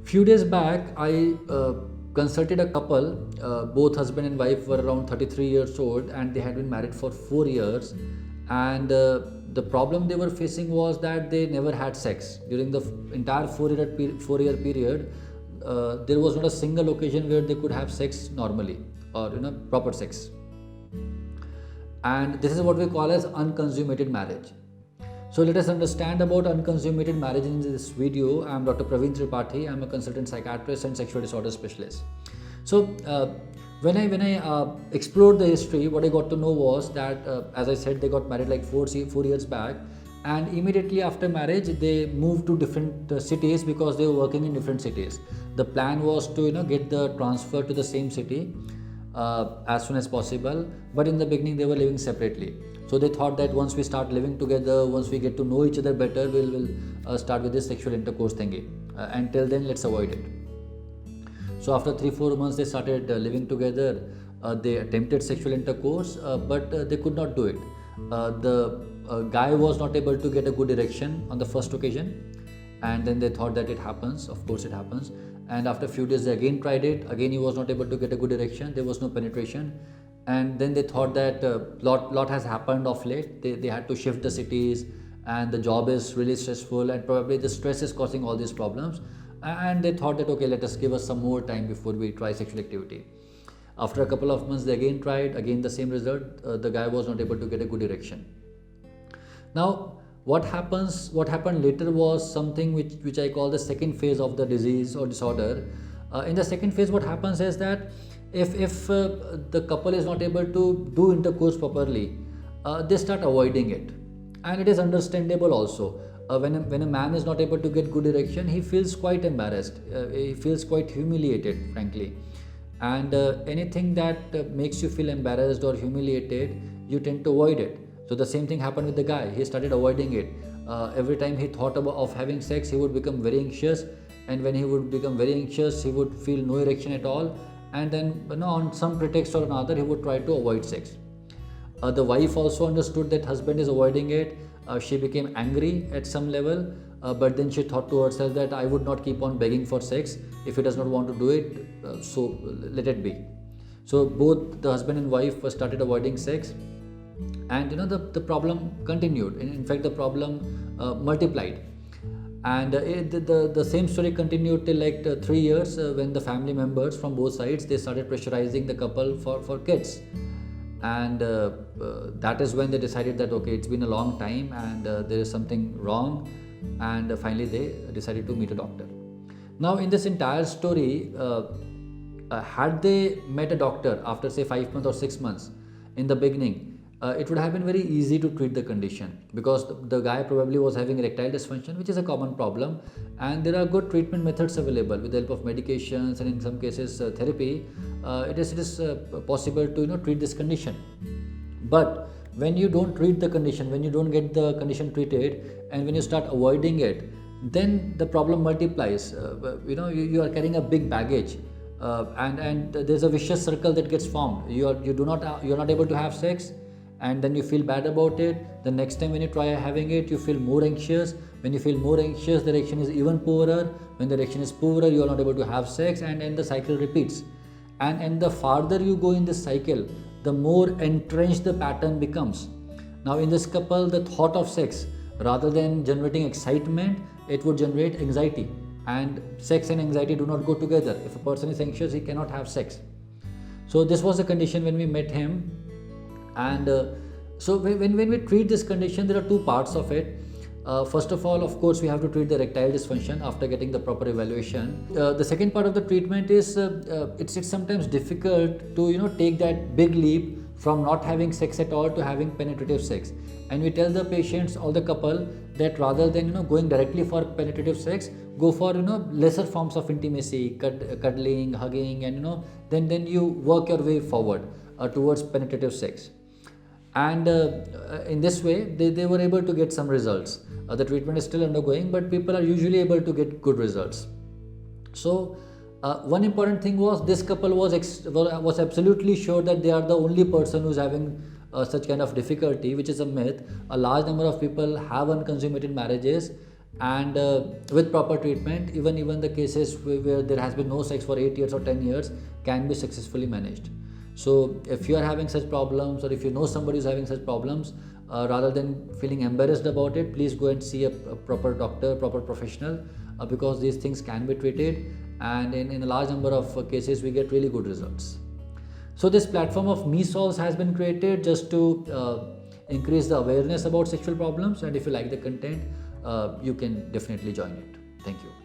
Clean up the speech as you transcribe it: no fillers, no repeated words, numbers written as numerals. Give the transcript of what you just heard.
Few days back, I consulted a couple. Both husband and wife were around 33 years old, and they had been married for 4 years. And the problem they were facing was that they never had sex during the entire 4 year period. There was not a single occasion where they could have sex normally, or proper sex. And this is what we call as unconsummated marriage. So let us understand about unconsummated marriage in this video. I am Dr. Praveen Tripathi. I am a consultant psychiatrist and sexual disorder specialist. So when I explored the history, what I got to know was that, as I said, they got married like 4 years back, and immediately after marriage they moved to different cities because they were working in different cities. The plan was to get the transfer to the same city as soon as possible, but in the beginning they were living separately. So they thought that once we start living together, once we get to know each other better, we'll start with this sexual intercourse thingy. Until then, let's avoid it. So after 3-4 months, they started living together. They attempted sexual intercourse, but they could not do it. The guy was not able to get a good erection on the first occasion, and then they thought that it happens. Of course, it happens. And after a few days, they again tried it. Again, he was not able to get a good erection. There was no penetration. And then they thought that lot has happened of late. They had to shift the cities, and the job is really stressful, and probably the stress is causing all these problems. And they thought that, okay, let us give us some more time before we try sexual activity. After a couple of months, they again tried, again the same result. The guy was not able to get a good erection. Now, what happened later was something which I call the second phase of the disease or disorder. In the second phase, what happens is that if the couple is not able to do intercourse properly, they start avoiding it, and it is understandable also. When a man is not able to get good erection, he feels quite embarrassed. He feels quite humiliated, frankly. And anything that makes you feel embarrassed or humiliated, you tend to avoid it. So the same thing happened with the guy. He started avoiding it. Every time he thought of having sex, he would become very anxious, and when he would become very anxious, he would feel no erection at all. And then, on some pretext or another, he would try to avoid sex. The wife also understood that husband is avoiding it. She became angry at some level, but then she thought to herself that I would not keep on begging for sex. If he does not want to do it, so let it be. So both the husband and wife started avoiding sex, and the problem continued. In fact, the problem multiplied. And the same story continued till like 3 years, when the family members from both sides, they started pressurizing the couple for kids. And that is when they decided that, okay, it's been a long time, and there is something wrong, and finally they decided to meet a doctor. Now, in this entire story, had they met a doctor after say 5 months or 6 months in the beginning, it would have been very easy to treat the condition, because the guy probably was having erectile dysfunction, which is a common problem, and there are good treatment methods available with the help of medications, and in some cases therapy. It is possible to treat this condition. But when you don't treat the condition, when you don't get the condition treated, and when you start avoiding it, then the problem multiplies. You are carrying a big baggage, and there's a vicious circle that gets formed. You're not able to have sex, and then you feel bad about it. The next time when you try having it, you feel more anxious. When you feel more anxious, the erection is even poorer. When the erection is poorer, you are not able to have sex, and the cycle repeats. And the farther you go in this cycle, the more entrenched the pattern becomes. Now, in this couple, the thought of sex, rather than generating excitement, it would generate anxiety. And sex and anxiety do not go together. If a person is anxious, he cannot have sex. So this was the condition when we met him. And so when we treat this condition, there are two parts of it. First of all, of course, we have to treat the erectile dysfunction after getting the proper evaluation. The second part of the treatment is it's sometimes difficult to take that big leap from not having sex at all to having penetrative sex. And we tell the patients or the couple that rather than going directly for penetrative sex, go for lesser forms of intimacy, cuddling, hugging, and then you work your way forward towards penetrative sex. And in this way, they were able to get some results. The treatment is still undergoing, but people are usually able to get good results. So one important thing was this couple was absolutely sure that they are the only person who's having such kind of difficulty, which is a myth. A large number of people have unconsummated marriages, And with proper treatment, even the cases where there has been no sex for 8 years or 10 years can be successfully managed. So if you are having such problems, or if you know somebody who's having such problems, rather than feeling embarrassed about it, please go and see a proper doctor, proper professional, because these things can be treated, and in a large number of cases we get really good results. So this platform of Me Solves has been created just to increase the awareness about sexual problems, and if you like the content, you can definitely join it. Thank you.